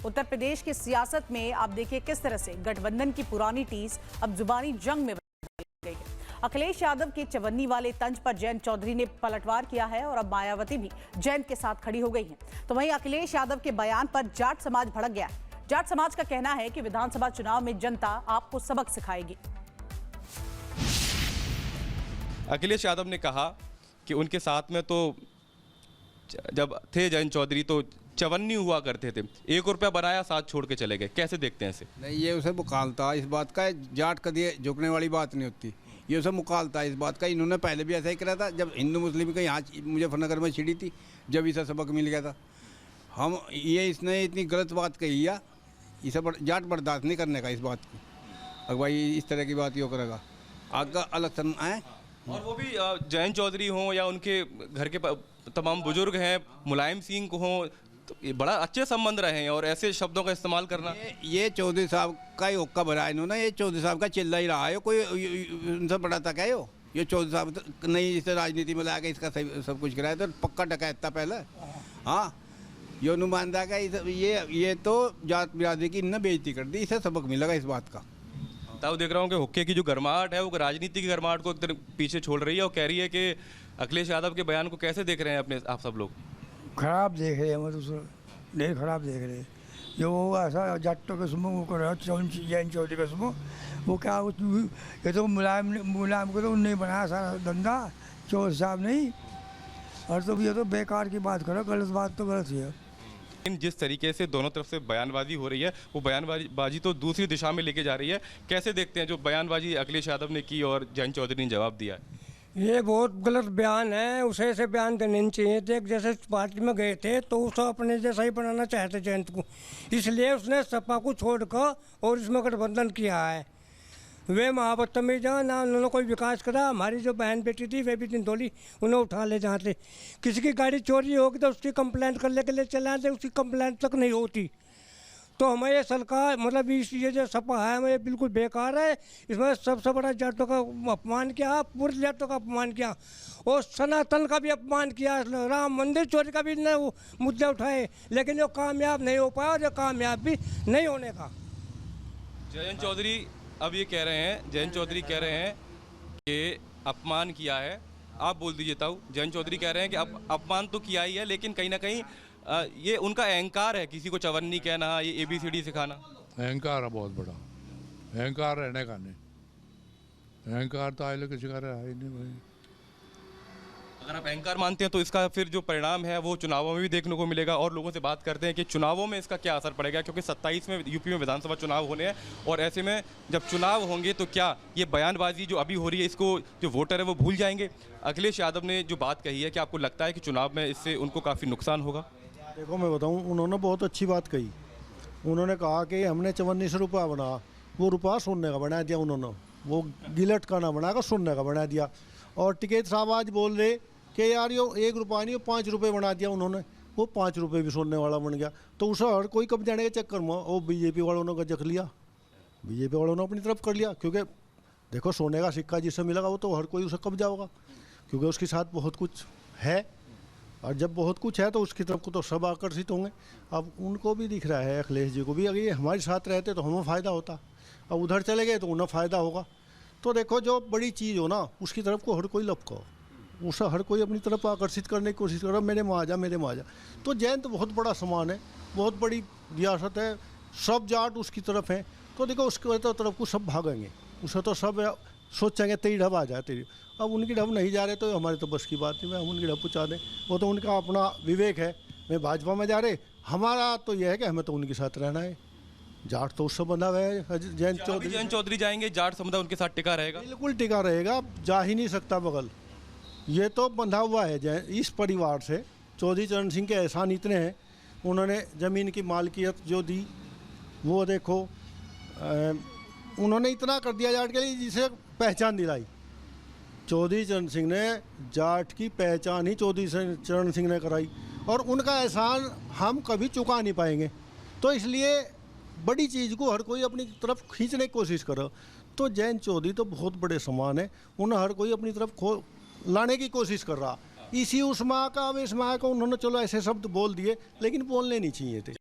उत्तर प्रदेश की सियासत में आप देखिए किस तरह से गठबंधन की पुरानी टीस अब जुबानी जंग में बदल गई है। अखिलेश यादव के चवन्नी वाले तंज पर जयंत चौधरी ने पलटवार किया है और अब मायावती भी जयंत के साथ खड़ी हो गई हैं। तो वहीं अखिलेश यादव के बयान पर जाट समाज भड़क गया है। जाट समाज का कहना है कि विधानसभा चुनाव में जनता आपको सबक सिखाएगी। अखिलेश यादव ने कहा कि उनके साथ में तो जब थे जयंत चौधरी तो चवन्नी हुआ करते थे, 1 रुपया बनाया साथ छोड़ के चले गए। कैसे देखते हैं इसे? नहीं, ये उसे मुकालता इस बात का, जाट कभी झुकने वाली बात नहीं होती। ये उसे मुकालता इस बात का। इन्होंने पहले भी ऐसा ही करा था जब हिंदू मुस्लिम का यहाँ मुजफ्फरनगर में छिड़ी थी, जब इसे सबक मिल गया था। हम ये इसने इतनी गलत बात कही है, इसे जाट बर्दाश्त नहीं करने का इस बात को। अगर भाई इस तरह की बात यो करेगा आगे अलग सन आए। और वो भी जयंत चौधरी हों या उनके घर के तमाम बुजुर्ग हैं, मुलायम सिंह को हों, तो ये बड़ा अच्छे संबंध रहे हैं और ऐसे शब्दों का इस्तेमाल करना। ये चौधरी साहब का ही हुक्का भरा इन्होंने। ये चौधरी साहब का चिल्ला ही रहा है, कोई उनसे बड़ा तक है। ये चौधरी साहब नहीं इसे राजनीति में ला के इसका सब कुछ कराया तो पक्का डकैता पहले। हाँ, ये नुमाइंदा का ये तो जात बिरादरी की इनने बेइज्जती कर दी। इसे सबक मिलेगा इस बात का। ताऊ देख रहा हूँ कि हुक्के की जो गर्माहट है वो राजनीति की गर्माहट को पीछे छोड़ रही है और कह रही है कि अखिलेश यादव के बयान को कैसे देख रहे हैं अपने आप सब लोग? खराब देख रहे हैं, मतलब नहीं खराब देख रहे हैं। जो वो ऐसा जाटों के सुमो वो कर रहा है, जयंत चौधरी का सुमो वो क्या ये तो मुलायम को तो नहीं बनाया सारा धंधा, चौधरी साहब नहीं। और तो ये तो बेकार की बात करो, गलत बात तो गलत ही है। लेकिन जिस तरीके से दोनों तरफ से बयानबाजी हो रही है वो बयानबाजी तो दूसरी दिशा में लेके जा रही है। कैसे देखते हैं जो बयानबाजी अखिलेश यादव ने की और जयंत चौधरी ने जवाब दिया है? ये बहुत गलत बयान है। उसे ऐसे बयान देने नहीं चाहिए थे। जैसे पार्टी में गए थे तो उसे अपने जैसा ही बनाना चाहते जयंत को, इसलिए उसने सपा को छोड़कर और इसमें गठबंधन किया है। वे महाबदतमीज ना उन्होंने कोई विकास करा। हमारी जो बहन बेटी थी वे भी निंदोली, उन्हें उठा ले जहाँ से। किसी की गाड़ी चोरी होगी तो उसकी कंप्लेंट करने के लिए चले आते, उसकी कंप्लेंट तक नहीं होती। तो हमें ये सरकार मतलब ये जो सपा है हमें ये बिल्कुल बेकार है। इसमें सबसे बड़ा जाटों का अपमान किया, पूरे जाटों का अपमान किया और सनातन का भी अपमान किया। राम मंदिर चोरी का भी ने मुद्दे उठाए, लेकिन वो कामयाब नहीं हो पाया और ये कामयाब भी नहीं होने का। जयंत चौधरी अब ये कह रहे हैं, जयंत चौधरी कह रहे हैं कि अपमान किया है। आप बोल दीजिए ताऊ। जयंत चौधरी कह रहे हैं कि अपमान तो किया ही है, लेकिन कहीं ना कहीं ये उनका अहंकार है, किसी को चवन्नी कहना, ये ABCD सिखाना। अहंकार है बहुत बड़ा, अहंकार रहने का नहीं। अहंकार तो आए लोग किसी का रहा ही नहीं भाई। अगर आप अहंकार मानते हैं तो इसका फिर जो परिणाम है वो चुनावों में भी देखने को मिलेगा। और लोगों से बात करते हैं कि चुनावों में इसका क्या असर पड़ेगा, क्योंकि 27 में यूपी में विधानसभा चुनाव होने हैं और ऐसे में जब चुनाव होंगे तो क्या ये बयानबाजी जो अभी हो रही है इसको जो वोटर है वो भूल जाएंगे? अखिलेश यादव ने जो बात कही है, कि आपको लगता है कि चुनाव में इससे उनको काफ़ी नुकसान होगा? देखो मैं बताऊं, उन्होंने बहुत अच्छी बात कही। उन्होंने कहा कि हमने 54 रुपया बना, वो रुपया सुनने का बना दिया उन्होंने, वो गिलट का ना बनाकर सुनने का बना दिया। और टिकैत साहब आज बोल रहे कि यार ये 1 रुपया नहीं 5 रुपये बना दिया उन्होंने, वो 5 रुपये भी सुनने वाला बन गया। तो उसे हर कोई कब जाने के चक्कर में वो बीजेपी वालों ने गजक लिया, बीजेपी वालों ने अपनी तरफ कर लिया। क्योंकि देखो सोने का सिक्का जिससे मिलेगा वो तो हर कोई उसे कब जाओगा, क्योंकि उसके साथ बहुत कुछ है। और जब बहुत कुछ है तो उसकी तरफ को तो सब आकर्षित होंगे। अब उनको भी दिख रहा है, अखिलेश जी को भी, अगर ये हमारे साथ रहते तो हमें फ़ायदा होता, अब उधर चले गए तो उन्हें फ़ायदा होगा। तो देखो जो बड़ी चीज़ हो ना उसकी तरफ को हर कोई लपका, उसे हर कोई अपनी तरफ आकर्षित करने की कोशिश करो, मेरे में आ जा मेरे में आ जा। तो जयंत बहुत बड़ा सामान है, बहुत बड़ी रियासत है, सब जाट उसकी तरफ हैं। तो देखो उसके तरफ को सब भागेंगे, उसे तो सब सोचेंगे तेरी ढब आ जाए तेरी। अब उनकी ढब नहीं जा रहे तो हमारे तो बस की बात नहीं, मैं हम उनकी ढब पहुँचा दें, वो तो उनका अपना विवेक है। मैं भाजपा में जा रहे, हमारा तो यह है कि हमें तो उनके साथ रहना है। जाट तो उससे बंधा हुआ है। जयंत चौधरी जाएंगे, जाट समुदाय उनके साथ टिका रहेगा, बिल्कुल टिका रहेगा, जा ही नहीं सकता बगल। ये तो बंधा हुआ है इस परिवार से। चौधरी चरण सिंह के एहसान इतने हैं, उन्होंने ज़मीन की मालकियत जो दी वो देखो, उन्होंने इतना कर दिया जाट के लिए जिसे पहचान दिलाई। चौधरी चरण सिंह ने जाट की पहचान ही चौधरी चरण सिंह ने कराई और उनका एहसान हम कभी चुका नहीं पाएंगे। तो इसलिए बड़ी चीज़ को हर कोई अपनी तरफ खींचने की कोशिश करो। तो जयंत चौधरी तो बहुत बड़े समान है, उन्हें हर कोई अपनी तरफ लाने की कोशिश कर रहा। इसी उस्मा का अब इसमा का उन्होंने चलो ऐसे शब्द बोल दिए, लेकिन बोलने नहीं चाहिए थे।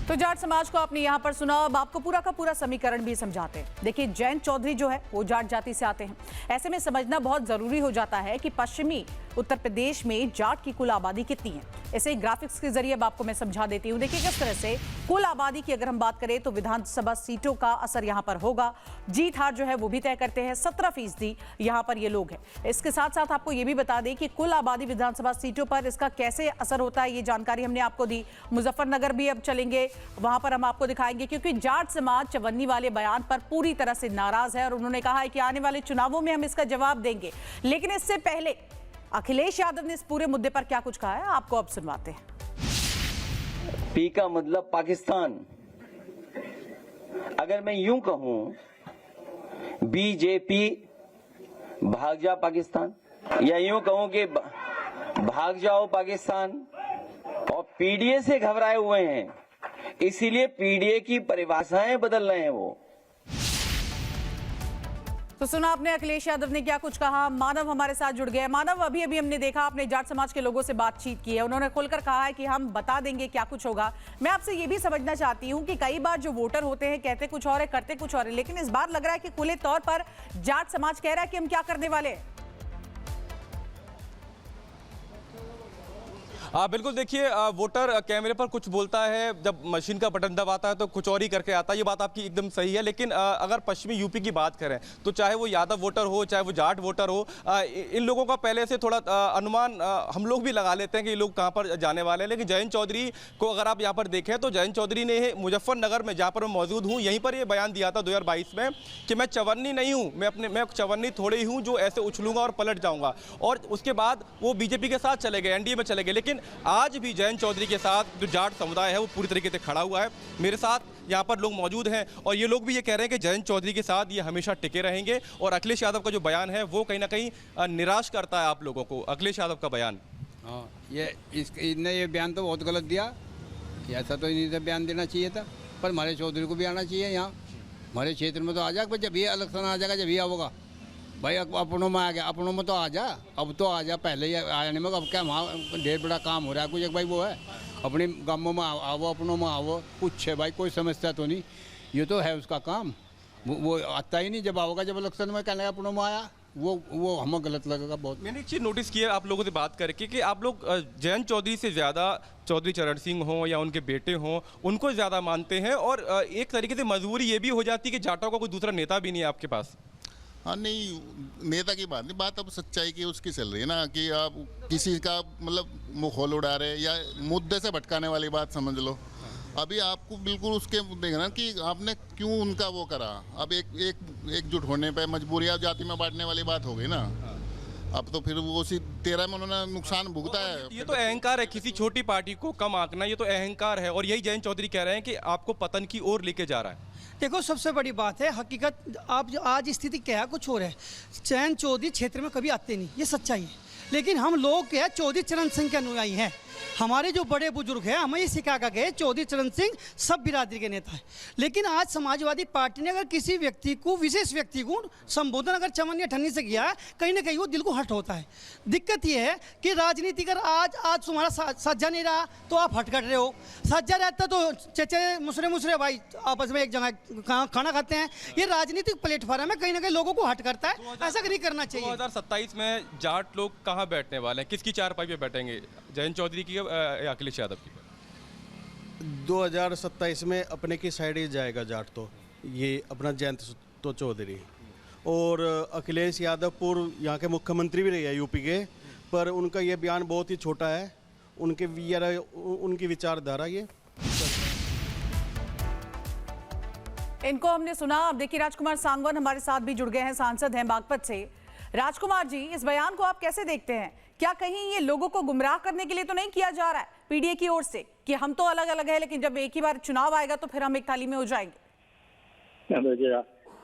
तो जाट समाज को आपने यहाँ पर सुना। अब आपको पूरा का पूरा समीकरण भी समझाते हैं। देखिए, जयंत चौधरी जो है वो जाट जाति से आते हैं। ऐसे में समझना बहुत जरूरी हो जाता है कि पश्चिमी उत्तर प्रदेश में जाट की कुल आबादी कितनी है। इसे ग्राफिक्स के जरिए अब आपको मैं समझा देती हूँ। देखिए किस तरह से कुल आबादी की अगर हम बात करें तो विधानसभा सीटों का असर यहाँ पर होगा। जीत हार जो है वो भी तय करते हैं। 17% यहाँ पर ये लोग हैं। इसके साथ साथ आपको ये भी बता दें कि कुल आबादी विधानसभा सीटों पर इसका कैसे असर होता है, ये जानकारी हमने आपको दी। मुजफ्फरनगर भी अब चलेंगे, वहां पर हम आपको दिखाएंगे, क्योंकि जाट समाज चवन्नी वाले बयान पर पूरी तरह से नाराज है और उन्होंने कहा है कि आने वाले चुनावों में हम इसका जवाब देंगे। लेकिन इससे पहले अखिलेश यादव ने इस पूरे मुद्दे पर क्या कुछ कहा है, आपको अब सुनवाते हैं। पी का मतलब पाकिस्तान। अगर मैं यूं कहूं, बीजेपी भाग जा पाकिस्तान, या यूं कहूं कि भाग जाओ पाकिस्तान, और पीडीए से घबराए हुए हैं, इसीलिए पीडीए की परिभाषाएं बदल रहे हैं वो। तो सुना आपने अखिलेश यादव ने क्या कुछ कहा। मानव हमारे साथ जुड़ गया। मानव, अभी अभी हमने देखा आपने जाट समाज के लोगों से बातचीत की है, उन्होंने खुलकर कहा है कि हम बता देंगे क्या कुछ होगा। मैं आपसे ये भी समझना चाहती हूँ कि कई बार जो वोटर होते हैं कहते कुछ और है करते कुछ और है, लेकिन इस बार लग रहा है कि खुले तौर पर जाट समाज कह रहा है कि हम क्या करने वाले हैं। बिल्कुल, देखिए वोटर कैमरे पर कुछ बोलता है, जब मशीन का बटन दबाता है तो कुछ और ही करके आता है। ये बात आपकी एकदम सही है। लेकिन अगर पश्चिमी यूपी की बात करें तो चाहे वो यादव वोटर हो, चाहे वो जाट वोटर हो, इन लोगों का पहले से थोड़ा अनुमान हम लोग भी लगा लेते हैं कि ये लोग कहाँ पर जाने वाले हैं। लेकिन जयंत चौधरी को अगर आप यहाँ पर देखें तो जयंत चौधरी ने मुजफ्फरनगर में, जहाँ पर मैं मौजूद हूँ, यहीं पर ये बयान दिया था 2022 में कि मैं चवन्नी नहीं हूँ, मैं चवन्नी थोड़े ही हूँ जो ऐसे उछलूंगा और पलट जाऊँगा। और उसके बाद वो बीजेपी के साथ चले गए, एनडीए में चले गए। लेकिन आज भी जयंत चौधरी के साथ जो जाट समुदाय है वो पूरी तरीके से खड़ा हुआ है। मेरे साथ यहाँ पर लोग मौजूद हैं और ये लोग भी ये कह रहे हैं कि जयंत चौधरी के साथ ये हमेशा टिके रहेंगे। और अखिलेश यादव का जो बयान है वो कहीं ना कहीं निराश करता है आप लोगों को। अखिलेश यादव का बयान, हाँ, इनने ये बयान तो बहुत गलत दिया। ऐसा तो इन्हीं से बयान देना चाहिए था, पर हमारे चौधरी को भी आना चाहिए यहाँ। हमारे क्षेत्र में तो आ जा, जब ये इलेक्शन आ जाएगा, जब ये होगा भाई, अपनों में आ गया, अपनों में तो आ जा, अब तो आ जा, पहले ही आने में अब क्या वहाँ ढेर बड़ा काम हो रहा है कुछ। एक भाई वो है अपने गाँवों में आओ, अपनों में आओ, कुछ है भाई, कोई समस्या तो नहीं, ये तो है उसका काम। वो आता ही नहीं, जब आओगा, जब इलेक्शन में कहने अपनों में आया, वो हमें गलत लगेगा बहुत। मैंने एक चीज़ नोटिस की है आप लोगों से बात करके कि आप लोग जयंत चौधरी से ज़्यादा चौधरी चरण सिंह हों या उनके बेटे हों, उनको ज़्यादा मानते हैं। और एक तरीके से मजबूरी ये भी हो जाती है कि जाटों का कोई दूसरा नेता भी नहीं है आपके पास। हाँ, नहीं, नेता की बात नहीं, बात अब सच्चाई की उसकी चल रही है ना, कि आप किसी का मतलब मुखौल उड़ा रहे या मुद्दे से भटकाने वाली बात समझ लो। अभी आपको बिल्कुल उसके देखना कि आपने क्यों उनका वो करा। अब एकजुट होने पे मजबूरियाँ जाति में बांटने वाली बात हो गई ना। अब तो फिर वो उसी 13 में उन्होंने नुकसान भुगता है। ये तो अहंकार है, किसी छोटी पार्टी को कम आंकना, ये तो अहंकार है। और यही जयंत चौधरी कह रहे हैं कि आपको पतन की ओर लेके जा रहा है। देखो, सबसे बड़ी बात है हकीकत, आप जो आज स्थिति क्या है कुछ और है। जयंत चौधरी क्षेत्र में कभी आते नहीं, ये सच्चाई है। लेकिन हम लोग क्या है, चौधरी चरण सिंह के अनुयायी हैं। हमारे जो बड़े बुजुर्ग हैं हमें ये सिखा कर गए, चौधरी चरण सिंह सब बिरादरी के नेता है। लेकिन आज समाजवादी पार्टी ने अगर किसी व्यक्ति को, विशेष व्यक्ति को संबोधन अगर चमन या ठन्नी से किया है, कहीं ना कहीं वो दिल को हर्ट होता है। दिक्कत ये है कि राजनीति अगर आज तुम्हारा सज्जा नहीं रहा तो आप हट कर रहे हो, सज्जा रहता तो चचे मुसरे भाई आपस में एक जगह खाना खाते हैं। ये राजनीतिक प्लेटफॉर्म है, कहीं ना कहीं लोगों को हट करता है। ऐसा नहीं करना चाहिए। 2027 में जाट लोग कहाँ बैठने वाले हैं, किसकी चारपाई पे बैठेंगे, जयंत चौधरी की या अखिलेश यादव की? 2027 में अपने की साइड ही जाएगा जाट, तो ये अपना जयंत तो चौधरी। और अखिलेश यादव पूर्व यहाँ के मुख्यमंत्री भी रहे हैं यूपी के, पर उनका ये बयान बहुत ही छोटा है। उनकी विचारधारा ये। इनको हमने सुना। अब देखिए, राजकुमार सांगवान हमारे साथ भी जुड़ गए हैं, सांसद हैं बागपत से। राजकुमार जी, इस बयान को आप कैसे देखते हैं? क्या कहीं ये लोगों को गुमराह करने के लिए तो नहीं किया जा रहा है पीडीए की ओर से कि हम तो अलग अलग है, लेकिन जब एक ही बार चुनाव आएगा तो फिर हम एक थाली में हो जाएंगे? देखिए,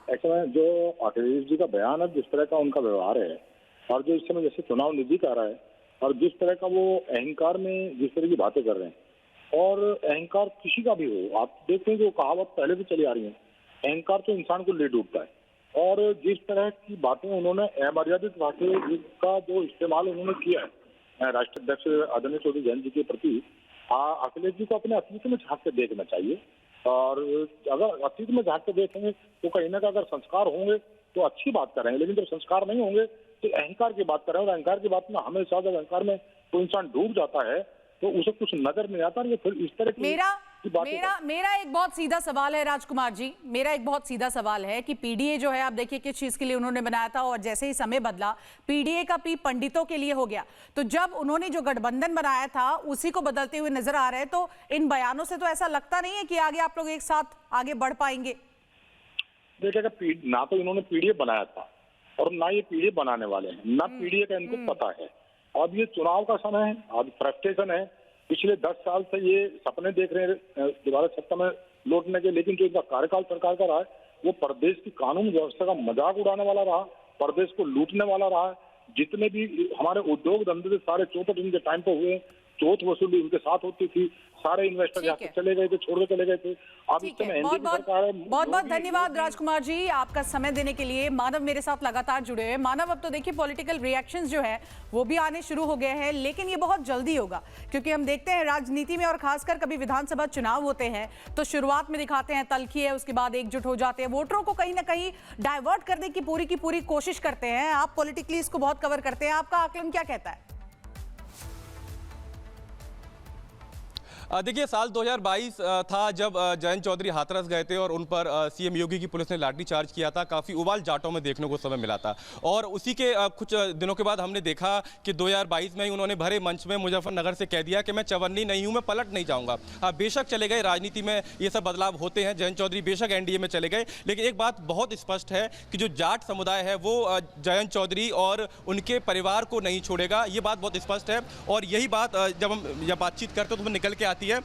ऐसा जो अखिलेश जी का बयान है, जिस तरह का उनका व्यवहार है, और जो इस समय जैसे चुनाव नजदीक आ रहा है, और जिस तरह का वो अहंकार में जिस तरह की बातें कर रहे हैं, और अहंकार किसी का भी हो, आप देखते हैं जो कहावत पहले भी चली आ रही है, अहंकार तो इंसान को ले डूबता है। और जिस तरह की बातें उन्होंने अमर्यादित भाषा का जो इस्तेमाल उन्होंने किया है राष्ट्राध्यक्ष आदरणीय चौधरी जयंत जी के प्रति, अखिलेश जी को अपने अतीत में झांक के देखना चाहिए, और अगर अतीत में झांक के देखेंगे तो कहीं ना कहीं अगर संस्कार होंगे तो अच्छी बात करेंगे, लेकिन जब संस्कार नहीं होंगे तो अहंकार की बात करें, और अहंकार की बात में हमेशा जब अहंकार में कोई इंसान डूब जाता है तो उसे कुछ नजर नहीं आता। ये फिर इस तरह की मेरा एक बहुत सीधा सवाल है राजकुमार जी, मेरा एक बहुत सीधा सवाल है कि पीडीए जो है, आप देखिए किस चीज के लिए उन्होंने बनाया था, और जैसे ही समय बदला पीडीए का पी पंडितों के लिए हो गया। तो जब उन्होंने जो गठबंधन बनाया था उसी को बदलते हुए नजर आ रहे हैं, तो इन बयानों से तो ऐसा लगता नहीं है कि आगे आप लोग एक साथ आगे बढ़ पाएंगे। देखिएगा, ना तो इन्होंने पीडीए बनाया था और ना ये पीडीए बनाने वाले हैं, ना पीडीए का इनको पता है। अब ये चुनाव का समय है, अब फ्रस्ट्रेशन है, पिछले 10 साल से ये सपने देख रहे हैं दोबारा सत्ता में लौटने के, लेकिन जो इनका कार्यकाल सरकार का रहा है वो प्रदेश की कानून व्यवस्था का मजाक उड़ाने वाला रहा, प्रदेश को लूटने वाला रहा। जितने भी हमारे उद्योग धंधे थे सारे चौपट इनके टाइम पे हुए, चौथ वसूली उनके साथ होती थी, सारे इन्वेस्टर यहाँ से चले गए थे, छोड़ के चले गए थे। अब इस समय बहुत बहुत धन्यवाद राजकुमार जी आपका समय देने के लिए। मानव मेरे साथ लगातार जुड़े हुए। मानव, अब तो देखिए पॉलिटिकल रिएक्शंस जो है वो भी आने शुरू हो गए हैं, लेकिन ये बहुत जल्दी होगा, क्योंकि हम देखते हैं राजनीति में और खासकर कभी विधानसभा चुनाव होते हैं तो शुरुआत में दिखाते हैं तल्खी है, उसके बाद एकजुट हो जाते हैं, वोटरों को कहीं ना कहीं डाइवर्ट करने की पूरी कोशिश करते हैं। आप पॉलिटिकली इसको बहुत कवर करते हैं, आपका आकलन क्या कहता है? देखिए, साल 2022 था जब जयंत चौधरी हाथरस गए थे और उन पर सीएम योगी की पुलिस ने लाठीचार्ज किया था। काफ़ी उबाल जाटों में देखने को समय मिला था, और उसी के कुछ दिनों के बाद हमने देखा कि 2022 में ही उन्होंने भरे मंच में मुजफ्फरनगर से कह दिया कि मैं चवन्नी नहीं हूं, मैं पलट नहीं जाऊंगा। बेशक चले गए, राजनीति में ये सब बदलाव होते हैं, जयंत चौधरी बेशक एनडीए में चले गए, लेकिन एक बात बहुत स्पष्ट है कि जो जाट समुदाय है वो जयंत चौधरी और उनके परिवार को नहीं छोड़ेगा, ये बात बहुत स्पष्ट है। और यही बात जब हम बातचीत करते हैं तो निकल के आती है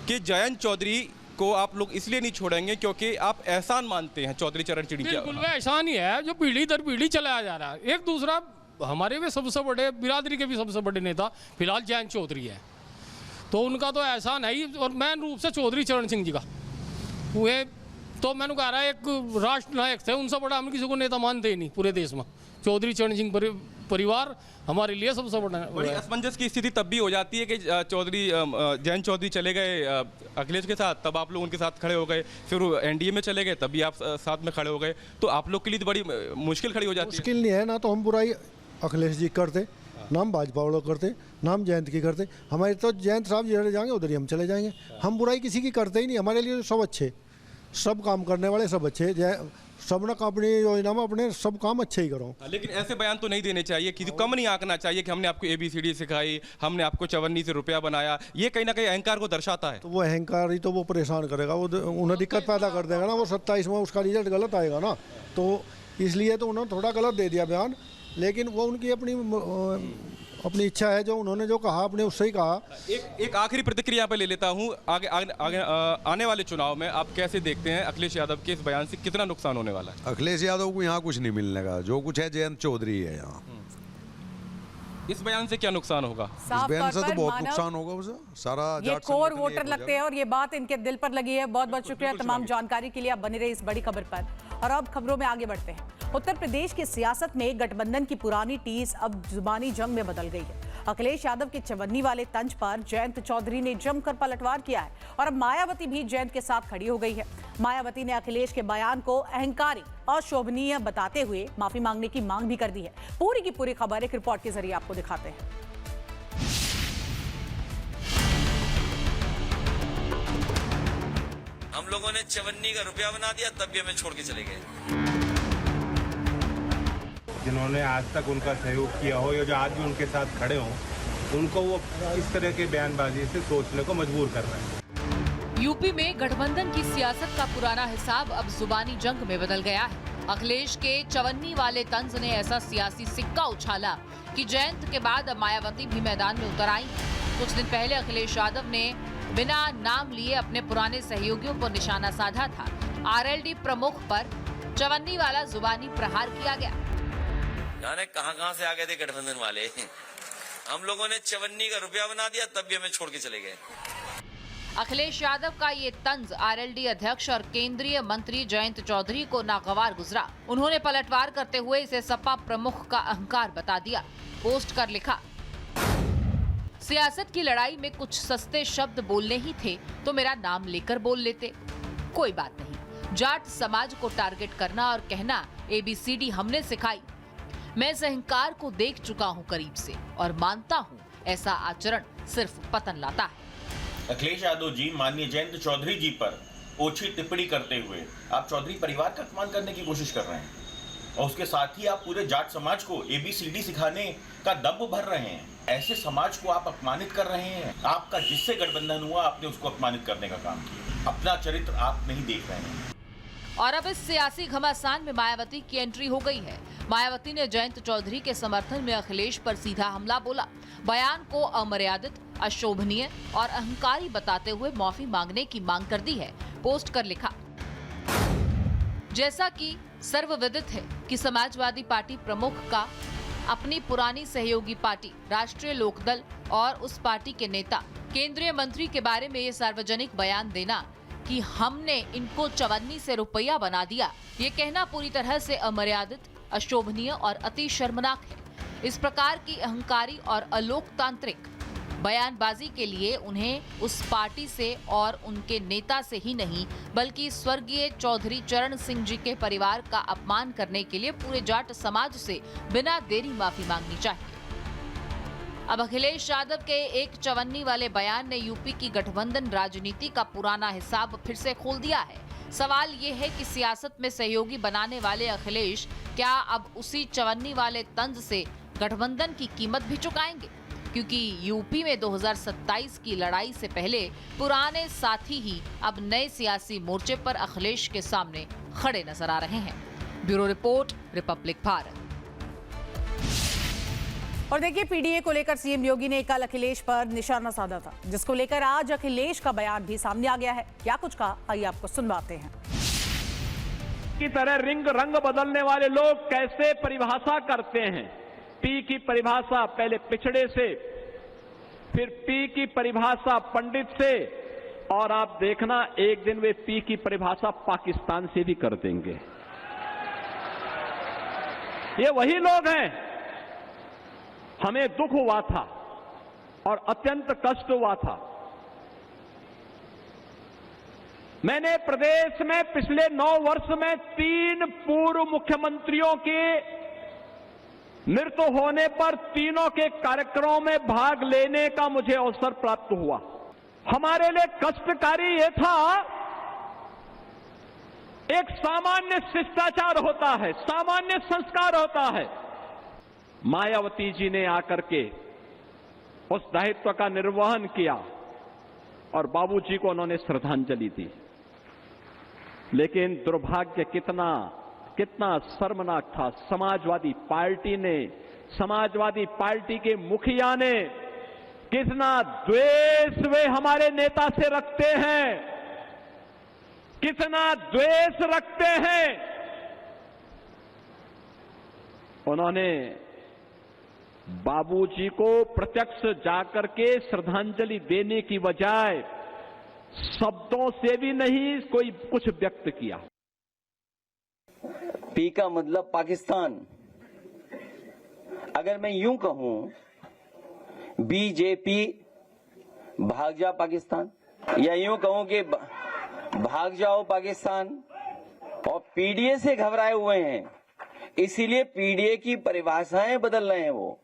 कि जयंत चौधरी को आप लोग इसलिए नहीं छोड़ेंगे क्योंकि आप एहसान मानते हैं चौधरी चरण चिड़ी का। बिल्कुल एहसान ही है जो पीढ़ी दर पीढ़ी चलाया जा रहा है। एक दूसरा हमारे में सबसे बड़े बिरादरी के भी सबसे बड़े नेता फिलहाल जयंत चौधरी है, तो उनका तो एहसान है ही, और मेन रूप से चौधरी चरण सिंह जी का वे तो मैंने कह रहा है एक राष्ट्र नायक थे, उनसे बड़ा हम किसी को नेता मानते ही नहीं पूरे देश में। चौधरी चरण सिंह परिवार हमारे लिए सबसे बड़ी असमंजस की स्थिति तब भी हो जाती है कि जयंत चौधरी चले गए अखिलेश के साथ, तब आप लोग उनके साथ खड़े हो गए, फिर एनडीए में चले गए तब भी आप साथ में खड़े हो गए, तो आप लोग के लिए तो बड़ी मुश्किल खड़ी हो जाती है। मुश्किल नहीं है ना, तो हम बुराई अखिलेश जी करते, ना हम भाजपा वालों करते, ना हम जयंत की करते। हमारे तो जयंत साहब जिधर जाएंगे उधर ही हम चले जाएंगे। हम बुराई किसी की करते ही नहीं, हमारे लिए सब अच्छे, सब काम करने वाले सब अच्छे, सब ना अपनी योजना में अपने सब काम अच्छे ही करो। लेकिन ऐसे बयान तो नहीं देने चाहिए, किसी कम नहीं आंकना चाहिए कि हमने आपको ABCD सिखाई, हमने आपको चवन्नी से रुपया बनाया। ये कहीं ना कहीं अहंकार को दर्शाता है। तो वो अहंकार ही तो वो परेशान करेगा, वो उन्हें दिक्कत पैदा कर देगा ना। वो 27 में उसका रिजल्ट गलत आएगा ना, तो इसलिए तो उन्होंने थोड़ा गलत दे दिया बयान, लेकिन वो उनकी अपनी इच्छा है, जो उन्होंने जो कहा आपने उससे ही कहा। एक आखिरी प्रतिक्रिया पे ले लेता हूँ। आगे आने वाले चुनाव में आप कैसे देखते हैं अखिलेश यादव के इस बयान से कितना नुकसान होने वाला है? अखिलेश यादव को यहाँ कुछ नहीं मिलने का, जो कुछ है जयंत चौधरी है यहाँ। इस बयान से क्या नुकसान होगा? इस बयान से तो बहुत नुकसान होगा उसे, सारा ये कोर वोटर लगते हैं और ये बात इनके दिल पर लगी है। बहुत बहुत शुक्रिया तमाम जानकारी के लिए। आप बने रहे इस बड़ी खबर पर, और अब खबरों में आगे बढ़ते हैं। उत्तर प्रदेश की सियासत में गठबंधन की पुरानी टीस अब जुबानी जंग में बदल गई है। अखिलेश यादव के चवन्नी वाले तंज पर जयंत चौधरी ने जमकर पलटवार किया है, और अब मायावती भी जयंत के साथ खड़ी हो गई है। मायावती ने अखिलेश के बयान को अहंकारी और शोभनीय बताते हुए माफी मांगने की मांग भी कर दी है। पूरी की पूरी खबर एक रिपोर्ट के जरिए आपको दिखाते हैं। हम लोगों ने चवन्नी का रुपया बना दिया, तब भी हमें छोड़ के चले गए। जिन्होंने आज तक उनका सहयोग किया हो या जो आज भी उनके साथ खड़े हों, उनको वो इस तरह के बयानबाजी से सोचने को मजबूर कर रहे हैं। यूपी में गठबंधन की सियासत का पुराना हिसाब अब जुबानी जंग में बदल गया है। अखिलेश के चवन्नी वाले तंज ने ऐसा सियासी सिक्का उछाला कि जयंत के बाद अब मायावती भी मैदान में उतर आई। कुछ दिन पहले अखिलेश यादव ने बिना नाम लिए अपने पुराने सहयोगियों पर निशाना साधा था। आरएलडी प्रमुख पर चवन्नी वाला जुबानी प्रहार किया गया। जाने कहां से आ गए थे गठबंधन वाले। हम लोगों ने चवन्नी का रुपया बना दिया, तब भी हमें छोड़ के चले गए। अखिलेश यादव का ये तंज आरएलडी अध्यक्ष और केंद्रीय मंत्री जयंत चौधरी को नागवार गुजरा। उन्होंने पलटवार करते हुए इसे सपा प्रमुख का अहंकार बता दिया। पोस्ट कर लिखा, सियासत की लड़ाई में कुछ सस्ते शब्द बोलने ही थे तो मेरा नाम लेकर बोल लेते। कोई बात नहीं, जाट समाज को टारगेट करना और कहना ABCD हमने सिखाई। मैं इस अहंकार को देख चुका हूँ करीब से और मानता हूँ ऐसा आचरण सिर्फ पतन लाता है। अखिलेश यादव जी माननीय जयंत चौधरी जी पर ओछी टिप्पणी करते हुए आप चौधरी परिवार का अपमान करने की कोशिश कर रहे हैं और उसके साथ ही आप पूरे जाट समाज को ABCD सिखाने का दम्भ भर रहे हैं। ऐसे समाज को आप अपमानित कर रहे हैं। आपका जिससे गठबंधन हुआ आपने उसको अपमानित करने का काम किया। अपना चरित्र आप नहीं देख रहे हैं। और अब इस सियासी घमासान में मायावती की एंट्री हो गई है। मायावती ने जयंत चौधरी के समर्थन में अखिलेश पर सीधा हमला बोला। बयान को अमर्यादित, अशोभनीय और अहंकारी बताते हुए माफी मांगने की मांग कर दी है। पोस्ट कर लिखा, जैसा कि सर्वविदित है कि समाजवादी पार्टी प्रमुख का अपनी पुरानी सहयोगी पार्टी राष्ट्रीय लोकदल और उस पार्टी के नेता केंद्रीय मंत्री के बारे में ये सार्वजनिक बयान देना कि हमने इनको चवन्नी से रुपया बना दिया, ये कहना पूरी तरह से अमर्यादित, अशोभनीय और अति शर्मनाक है। इस प्रकार की अहंकारी और अलोकतांत्रिक बयानबाजी के लिए उन्हें उस पार्टी से और उनके नेता से ही नहीं बल्कि स्वर्गीय चौधरी चरण सिंह जी के परिवार का अपमान करने के लिए पूरे जाट समाज से बिना देरी माफी मांगनी चाहिए। अब अखिलेश यादव के एक चवन्नी वाले बयान ने यूपी की गठबंधन राजनीति का पुराना हिसाब फिर से खोल दिया है। सवाल ये है कि सियासत में सहयोगी बनाने वाले अखिलेश क्या अब उसी चवन्नी वाले तंज से गठबंधन की कीमत भी चुकाएंगे, क्योंकि यूपी में 2027 की लड़ाई से पहले पुराने साथी ही अब नए सियासी मोर्चे पर अखिलेश के सामने खड़े नजर आ रहे हैं। Bureau report, Republic Bharat. और देखिए, पीडीए को लेकर सीएम योगी ने कल अखिलेश पर निशाना साधा था, जिसको लेकर आज अखिलेश का बयान भी सामने आ गया है। क्या कुछ कहा, आइए आपको सुनवाते हैं। की तरह रंग बदलने वाले लोग कैसे परिभाषा करते हैं। पी की परिभाषा पहले पिछड़े से, फिर पी की परिभाषा पंडित से, और आप देखना एक दिन वे पी की परिभाषा पाकिस्तान से भी कर देंगे। ये वही लोग हैं। हमें दुख हुआ था और अत्यंत कष्ट हुआ था। मैंने प्रदेश में पिछले 9 वर्ष में 3 पूर्व मुख्यमंत्रियों के मृत्यु होने पर तीनों के कार्यक्रमों में भाग लेने का मुझे अवसर प्राप्त हुआ। हमारे लिए कष्टकारी यह था, एक सामान्य शिष्टाचार होता है, सामान्य संस्कार होता है। मायावती जी ने आकर के उस दायित्व का निर्वहन किया और बाबूजी को उन्होंने श्रद्धांजलि दी। लेकिन दुर्भाग्य कितना शर्मनाक था। समाजवादी पार्टी ने, समाजवादी पार्टी के मुखिया ने कितना द्वेष वे हमारे नेता से रखते हैं, कितना द्वेष रखते हैं। उन्होंने बाबूजी को प्रत्यक्ष जाकर के श्रद्धांजलि देने की बजाय शब्दों से भी नहीं कोई कुछ व्यक्त किया। पी का मतलब पाकिस्तान। अगर मैं यूं कहूं, बीजेपी भाग जा पाकिस्तान, या यूं कहूं कि भाग जाओ पाकिस्तान, और पीडीए से घबराए हुए हैं, इसीलिए पीडीए की परिभाषाएं बदल रहे हैं वो।